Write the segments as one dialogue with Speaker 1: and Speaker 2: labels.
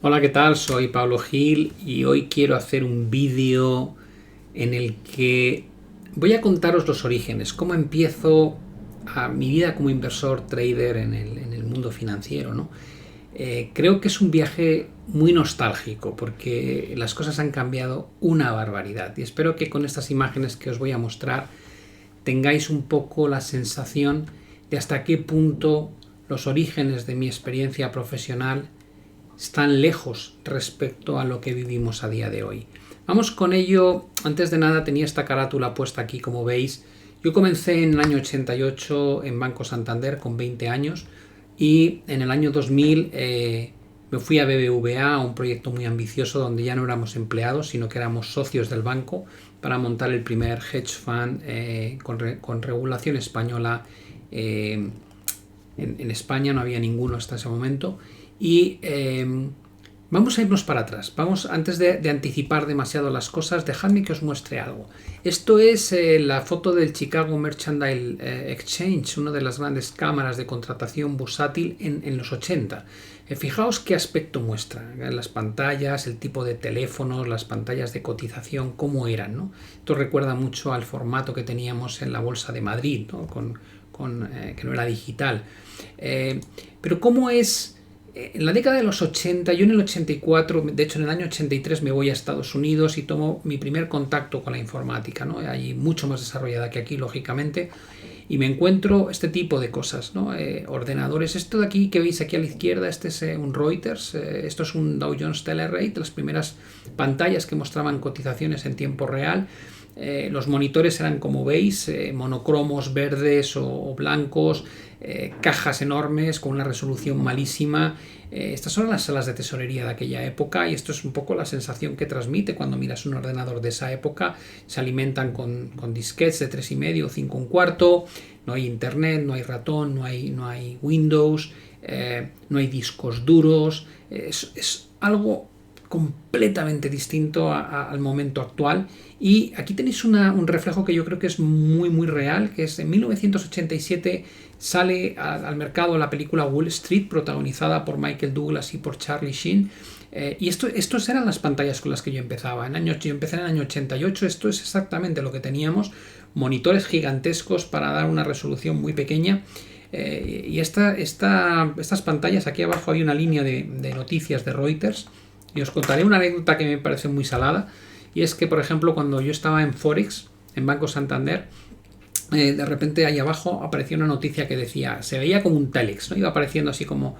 Speaker 1: Hola, ¿qué tal? Soy Pablo Gil y hoy quiero hacer un vídeo en el que voy a contaros los orígenes, cómo empiezo a mi vida como inversor trader en el mundo financiero, ¿no? Creo que es un viaje muy nostálgico porque las cosas han cambiado una barbaridad y espero que con estas imágenes que os voy a mostrar tengáis un poco la sensación de hasta qué punto los orígenes de mi experiencia profesional están lejos respecto a lo que vivimos a día de hoy. Vamos con ello. Antes de nada tenía esta carátula puesta aquí, como veis. Yo comencé en el año 88 en Banco Santander con 20 años y en el año 2000 me fui a BBVA, a un proyecto muy ambicioso donde ya no éramos empleados, sino que éramos socios del banco para montar el primer hedge fund con regulación española. En España no había ninguno hasta ese momento. Y vamos a irnos para atrás. Antes de anticipar demasiado las cosas, dejadme que os muestre algo. Esto es la foto del Chicago Mercantile Exchange, una de las grandes cámaras de contratación bursátil en los 80. Fijaos qué aspecto muestra. Las pantallas, el tipo de teléfonos, las pantallas de cotización, cómo eran, ¿no? Esto recuerda mucho al formato que teníamos en la Bolsa de Madrid, ¿no? Que no era digital. Pero cómo es. En la década de los 80, yo en el 84, de hecho en el año 83 me voy a Estados Unidos y tomo mi primer contacto con la informática, ¿no? Allí mucho más desarrollada que aquí, lógicamente, y me encuentro este tipo de cosas, ¿no? Ordenadores, esto de aquí que veis aquí a la izquierda, este es un Reuters, esto es un Dow Jones Telerate, las primeras pantallas que mostraban cotizaciones en tiempo real. Los monitores eran, como veis, monocromos verdes o blancos, cajas enormes con una resolución malísima. Estas son las salas de tesorería de aquella época y esto es un poco la sensación que transmite cuando miras un ordenador de esa época. Se alimentan con disquetes de 3,5 o 5,25. No hay internet, no hay ratón, no hay Windows, no hay discos duros. Es algo completamente distinto al momento actual. Y aquí tenéis un reflejo que yo creo que es muy real, que es en 1987 sale al mercado la película Wall Street, protagonizada por Michael Douglas y por Charlie Sheen. Y estos eran las pantallas con las que yo empezaba. Yo empecé en el año 88, esto es exactamente lo que teníamos, monitores gigantescos para dar una resolución muy pequeña. Y estas pantallas, aquí abajo hay una línea de noticias de Reuters, y os contaré una anécdota que me parece muy salada, y es que, por ejemplo, cuando yo estaba en Forex, en Banco Santander, de repente ahí abajo apareció una noticia que decía, se veía como un telex, ¿no? Iba apareciendo así como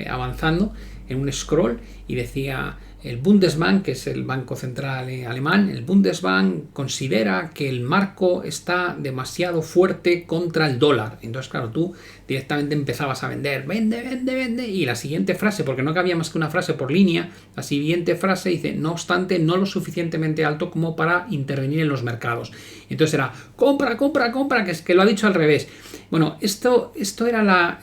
Speaker 1: avanzando en un scroll y decía: el Bundesbank, que es el Banco Central alemán, el Bundesbank considera que el marco está demasiado fuerte contra el dólar. Entonces, claro, tú directamente empezabas a vender, vende, y la siguiente frase, porque no cabía más que una frase por línea, la siguiente frase dice: no obstante, no lo suficientemente alto como para intervenir en los mercados. Entonces era compra, que es que lo ha dicho al revés. Bueno, esto era la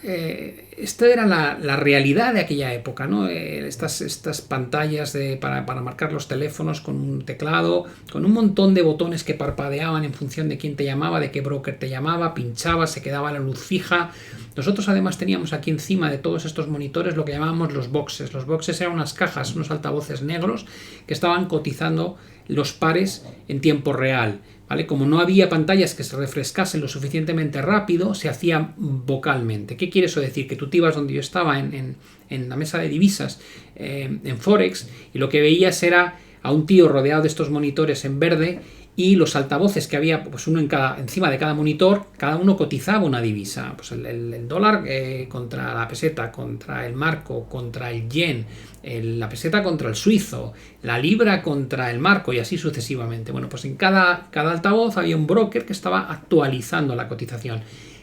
Speaker 1: realidad de aquella época, ¿no? Estas pantallas para marcar los teléfonos con un teclado, con un montón de botones que parpadeaban en función de quién te llamaba, de qué broker te llamaba, pinchabas, se quedaba la luz fija. Nosotros además teníamos aquí encima de todos estos monitores lo que llamábamos los boxes. Los boxes eran unas cajas, unos altavoces negros que estaban cotizando los pares en tiempo real, ¿vale? Como no había pantallas que se refrescasen lo suficientemente rápido, se hacía vocalmente. ¿Qué quiere eso decir? Que tú te ibas donde yo estaba en la mesa de divisas, en Forex, y lo que veías era a un tío rodeado de estos monitores en verde, y los altavoces que había, pues uno encima de cada monitor, cada uno cotizaba una divisa. Pues el dólar contra la peseta, contra el marco, contra el yen, la peseta contra el suizo, la libra contra el marco, y así sucesivamente. Bueno, pues en cada altavoz había un broker que estaba actualizando la cotización.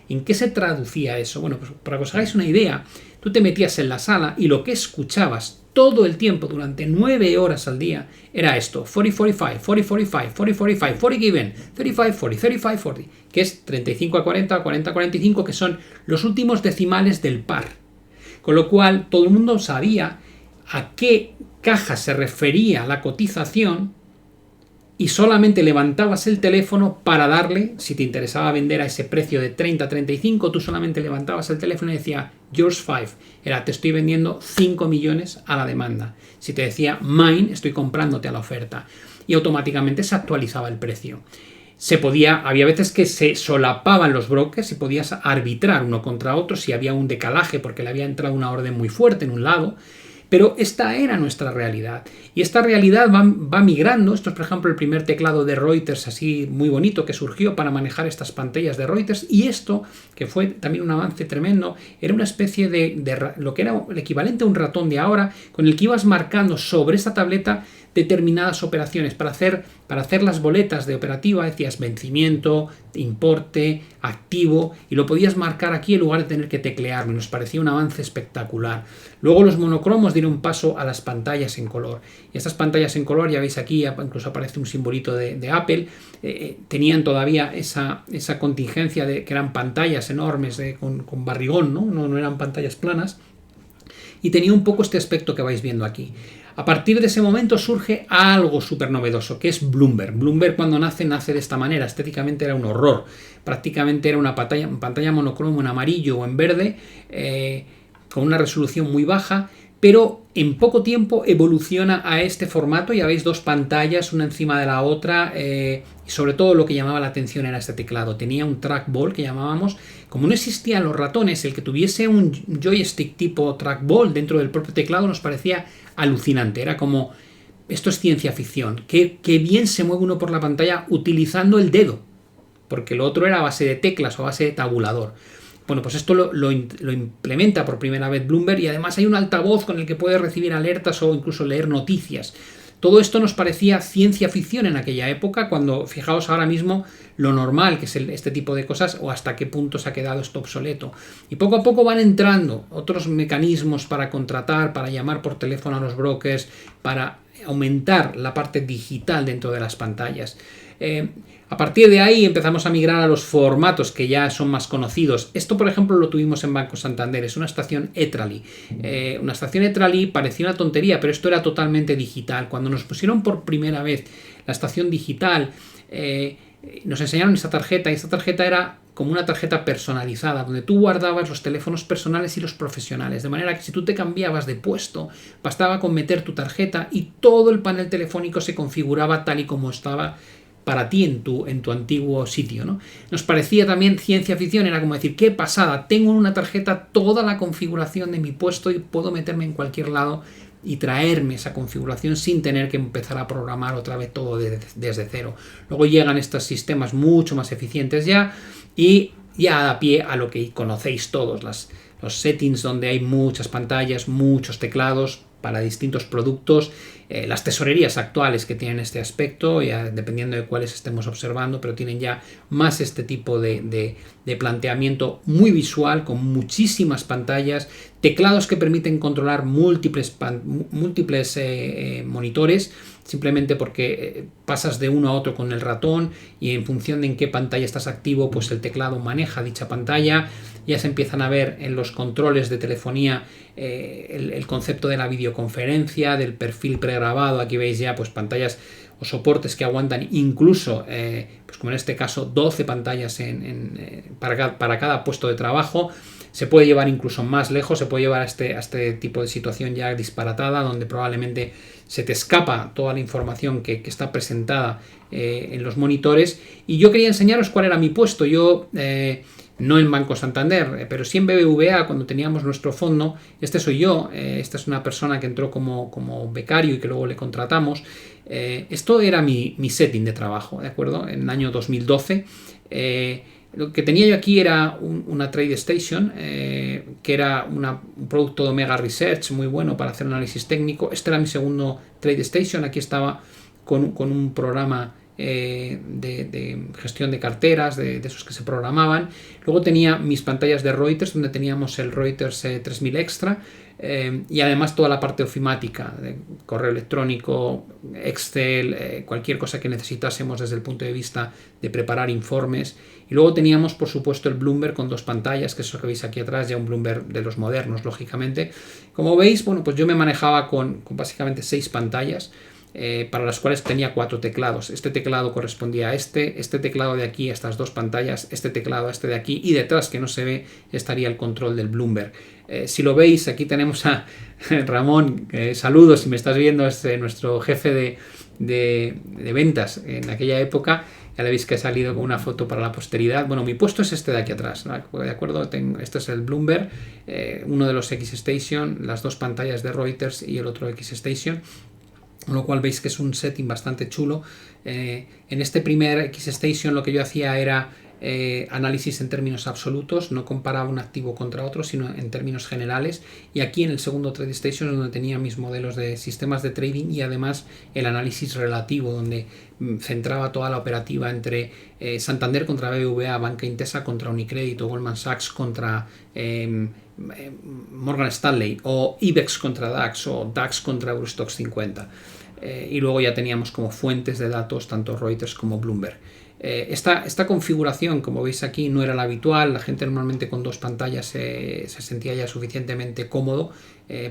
Speaker 1: ¿En qué se traducía eso? Bueno, pues para que os hagáis una idea, tú te metías en la sala y lo que escuchabas todo el tiempo durante 9 horas al día era esto: 40-45, 40-45, 40-45, 40 given, 35-40, 35-40, que es 35-40, 40-45, que son los últimos decimales del par. Con lo cual todo el mundo sabía a qué caja se refería la cotización y solamente levantabas el teléfono para darle, si te interesaba vender a ese precio de 30, 35, tú solamente levantabas el teléfono y decía yours 5, era te estoy vendiendo 5 millones a la demanda. Si te decía mine, estoy comprándote a la oferta, y automáticamente se actualizaba el precio. Había veces que se solapaban los brokers y podías arbitrar uno contra otro si había un decalaje porque le había entrado una orden muy fuerte en un lado. Pero esta era nuestra realidad. Y esta realidad va migrando. Esto es, por ejemplo, el primer teclado de Reuters, así muy bonito, que surgió para manejar estas pantallas de Reuters. Y esto, que fue también un avance tremendo, era una especie de lo que era el equivalente a un ratón de ahora, con el que ibas marcando sobre esta tableta determinadas operaciones. Para hacer las boletas de operativa decías vencimiento, importe, activo, y lo podías marcar aquí en lugar de tener que teclearlo. Nos parecía un avance espectacular. Luego los monocromos dieron paso a las pantallas en color. Y estas pantallas en color, ya veis aquí, incluso aparece un simbolito de Apple, tenían todavía esa contingencia de que eran pantallas enormes con barrigón, no eran pantallas planas, y tenía un poco este aspecto que vais viendo aquí. A partir de ese momento surge algo súper novedoso, que es Bloomberg. Bloomberg cuando nace de esta manera. Estéticamente era un horror. Prácticamente era una pantalla monocromo en amarillo o en verde, con una resolución muy baja, pero en poco tiempo evoluciona a este formato. Ya veis, dos pantallas, una encima de la otra, y sobre todo lo que llamaba la atención era este teclado. Tenía un trackball que llamábamos. Como no existían los ratones, el que tuviese un joystick tipo trackball dentro del propio teclado nos parecía alucinante. Era como, esto es ciencia ficción. Qué bien se mueve uno por la pantalla utilizando el dedo, porque lo otro era a base de teclas o a base de tabulador. Bueno, pues esto lo implementa por primera vez Bloomberg, y además hay un altavoz con el que puedes recibir alertas o incluso leer noticias. Todo esto nos parecía ciencia ficción en aquella época, cuando fijaos ahora mismo lo normal que es este tipo de cosas, o hasta qué punto se ha quedado esto obsoleto. Y poco a poco van entrando otros mecanismos para contratar, para llamar por teléfono a los brokers, para aumentar la parte digital dentro de las pantallas. A partir de ahí empezamos a migrar a los formatos que ya son más conocidos. Esto, por ejemplo, lo tuvimos en Banco Santander. Es una estación ETRALI. Una estación ETRALI parecía una tontería, pero esto era totalmente digital. Cuando nos pusieron por primera vez la estación digital, nos enseñaron esta tarjeta, y esta tarjeta era como una tarjeta personalizada, donde tú guardabas los teléfonos personales y los profesionales, de manera que si tú te cambiabas de puesto, bastaba con meter tu tarjeta y todo el panel telefónico se configuraba tal y como estaba para ti en tu antiguo sitio, ¿no? Nos parecía también ciencia ficción, era como decir, qué pasada, tengo en una tarjeta toda la configuración de mi puesto y puedo meterme en cualquier lado y traerme esa configuración sin tener que empezar a programar otra vez todo desde cero. Luego llegan estos sistemas mucho más eficientes y ya da pie a lo que conocéis todos, los settings donde hay muchas pantallas, muchos teclados para distintos productos, las tesorerías actuales que tienen este aspecto, ya dependiendo de cuáles estemos observando, pero tienen ya más este tipo de planteamiento muy visual, con muchísimas pantallas, teclados que permiten controlar múltiples monitores, simplemente porque pasas de uno a otro con el ratón, y en función de en qué pantalla estás activo, pues el teclado maneja dicha pantalla. Ya se empiezan a ver en los controles de telefonía el concepto de la videoconferencia, del perfil pregrabado. Aquí veis ya pues pantallas o soportes que aguantan incluso, pues como en este caso, 12 pantallas para cada puesto de trabajo. Se puede llevar incluso más lejos, se puede llevar a este tipo de situación ya disparatada, donde probablemente se te escapa toda la información que está presentada en los monitores. Y yo quería enseñaros cuál era mi puesto. Yo, no en Banco Santander, pero sí en BBVA, cuando teníamos nuestro fondo. Este soy yo, esta es una persona que entró como becario y que luego le contratamos. Esto era mi setting de trabajo, ¿de acuerdo? En el año 2012. Lo que tenía yo aquí era una TradeStation, que era un producto de Omega Research muy bueno para hacer análisis técnico. Este era mi segundo TradeStation. Aquí estaba con un programa de gestión de carteras, de esos que se programaban. Luego tenía mis pantallas de Reuters, donde teníamos el Reuters 3000 Extra, y además toda la parte ofimática, de correo electrónico, Excel, cualquier cosa que necesitásemos desde el punto de vista de preparar informes. Y luego teníamos, por supuesto, el Bloomberg con dos pantallas, que es lo que veis aquí atrás, ya un Bloomberg de los modernos, lógicamente. Como veis, bueno, pues yo me manejaba con básicamente 6 pantallas. para las cuales tenía 4 teclados. Este teclado correspondía a este teclado de aquí a estas 2 pantallas, este teclado a este de aquí, y detrás, que no se ve, estaría el control del Bloomberg. Si lo veis, aquí tenemos a Ramón, saludos si me estás viendo, es nuestro jefe de ventas en aquella época. Ya le veis que ha salido con una foto para la posteridad. Bueno, mi puesto es este de aquí atrás, ¿no? ¿De acuerdo? Este es el Bloomberg, uno de los X-Station, las 2 pantallas de Reuters y el otro X-Station. Con lo cual veis que es un setting bastante chulo. En este primer X-Station lo que yo hacía era análisis en términos absolutos, no comparaba un activo contra otro, sino en términos generales. Y aquí en el segundo Trade Station es donde tenía mis modelos de sistemas de trading y además el análisis relativo, donde centraba toda la operativa entre Santander contra BBVA, Banca Intesa contra Unicredit, o Goldman Sachs contra Morgan Stanley, o IBEX contra DAX, o DAX contra Eurostoxx 50. Y luego ya teníamos como fuentes de datos tanto Reuters como Bloomberg. Esta configuración, como veis aquí, no era la habitual. La gente normalmente con 2 pantallas se sentía ya suficientemente cómodo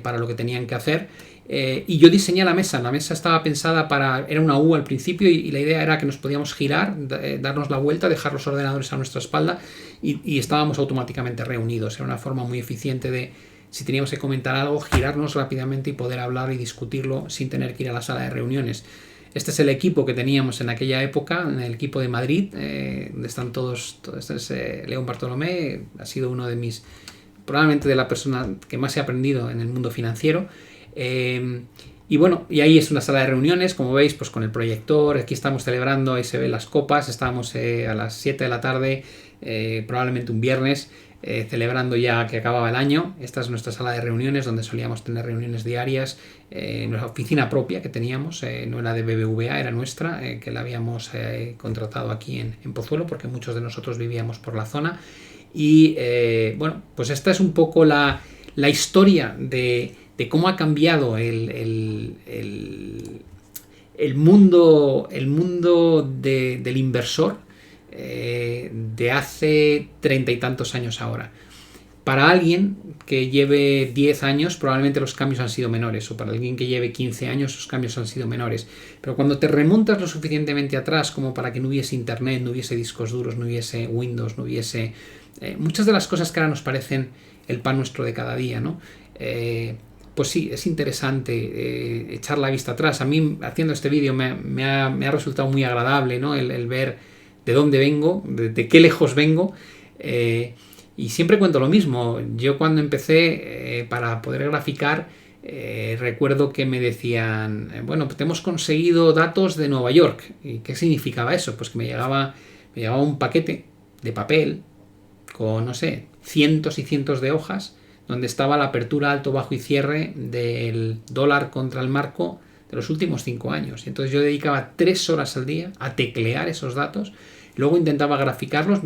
Speaker 1: para lo que tenían que hacer. Y yo diseñé la mesa. La mesa estaba pensada era una U al principio, y la idea era que nos podíamos girar, darnos la vuelta, dejar los ordenadores a nuestra espalda y estábamos automáticamente reunidos. Era una forma muy eficiente de, si teníamos que comentar algo, girarnos rápidamente y poder hablar y discutirlo sin tener que ir a la sala de reuniones. Este es el equipo que teníamos en aquella época, en el equipo de Madrid, donde están todos. Este es León Bartolomé, ha sido uno de mis, probablemente de la persona que más he aprendido en el mundo financiero. Y bueno, y ahí es una sala de reuniones, como veis, pues con el proyector. Aquí estamos celebrando, ahí se ven las copas. Estábamos a las 7 de la tarde, probablemente un viernes, celebrando ya que acababa el año. Esta es nuestra sala de reuniones, donde solíamos tener reuniones diarias. Nuestra oficina propia que teníamos, no era de BBVA, era nuestra, que la habíamos contratado aquí en Pozuelo, porque muchos de nosotros vivíamos por la zona. Y bueno, pues esta es un poco la historia de cómo ha cambiado el mundo del inversor de hace 30 y tantos años ahora. Para alguien que lleve 10 años probablemente los cambios han sido menores, o para alguien que lleve 15 años los cambios han sido menores. Pero cuando te remontas lo suficientemente atrás como para que no hubiese internet, no hubiese discos duros, no hubiese Windows, no hubiese muchas de las cosas que ahora nos parecen el pan nuestro de cada día, ¿no? Pues sí, es interesante echar la vista atrás. A mí, haciendo este vídeo, me ha resultado muy agradable, ¿no? El ver de dónde vengo, de qué lejos vengo. Y siempre cuento lo mismo. Yo cuando empecé para poder graficar, recuerdo que me decían, bueno, pues hemos conseguido datos de Nueva York. ¿Y qué significaba eso? Pues que me llegaba un paquete de papel con, no sé, cientos y cientos de hojas, donde estaba la apertura, alto, bajo y cierre del dólar contra el marco de los últimos 5 años. Entonces yo dedicaba 3 horas al día a teclear esos datos. Luego intentaba graficarlos.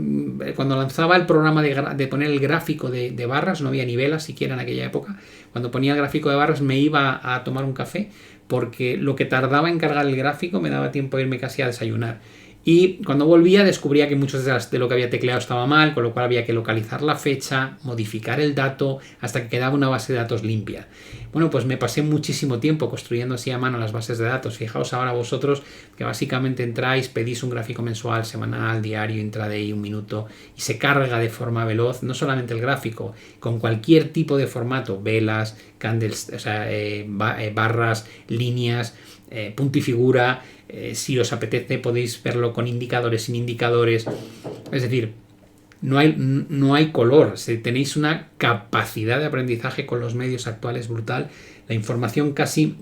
Speaker 1: Cuando lanzaba el programa de poner el gráfico de barras, no había ni velas siquiera en aquella época. Cuando ponía el gráfico de barras me iba a tomar un café, porque lo que tardaba en cargar el gráfico me daba tiempo de irme casi a desayunar. Y cuando volvía descubría que muchos de lo que había tecleado estaba mal, con lo cual había que localizar la fecha, modificar el dato, hasta que quedaba una base de datos limpia. Bueno, pues me pasé muchísimo tiempo construyendo así a mano las bases de datos. Fijaos ahora vosotros que básicamente entráis, pedís un gráfico mensual, semanal, diario, intraday, 1 minuto, y se carga de forma veloz, no solamente el gráfico, con cualquier tipo de formato, velas, candles, o sea, barras, líneas, punto y figura. Si os apetece podéis verlo con indicadores, sin indicadores. Es decir, no hay color. Tenéis una capacidad de aprendizaje con los medios actuales brutal. La información casi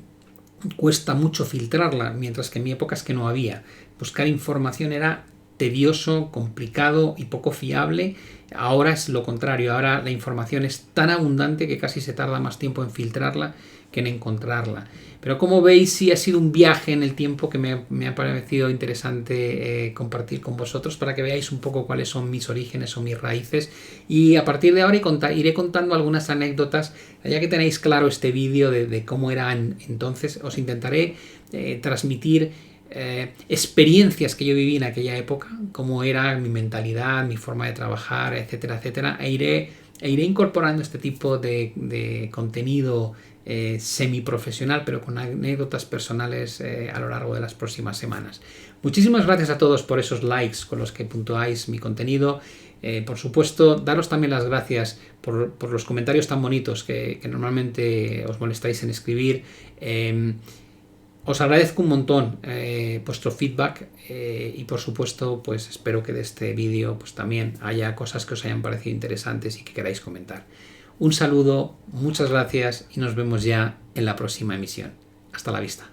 Speaker 1: cuesta mucho filtrarla, mientras que en mi época es que no había. Buscar información era tedioso, complicado y poco fiable. Ahora es lo contrario. Ahora la información es tan abundante que casi se tarda más tiempo en filtrarla que en encontrarla. Pero como veis, sí ha sido un viaje en el tiempo que me ha parecido interesante compartir con vosotros, para que veáis un poco cuáles son mis orígenes o mis raíces. Y a partir de ahora iré contando algunas anécdotas. Ya que tenéis claro este vídeo de cómo era entonces, os intentaré transmitir experiencias que yo viví en aquella época, cómo era mi mentalidad, mi forma de trabajar, etcétera, etcétera. E iré incorporando este tipo de contenido semiprofesional, pero con anécdotas personales a lo largo de las próximas semanas. Muchísimas gracias a todos por esos likes con los que puntuáis mi contenido. Por supuesto, daros también las gracias por los comentarios tan bonitos que normalmente os molestáis en escribir. Os agradezco un montón vuestro feedback y por supuesto pues espero que de este vídeo pues también haya cosas que os hayan parecido interesantes y que queráis comentar. Un saludo, muchas gracias y nos vemos ya en la próxima emisión. Hasta la vista.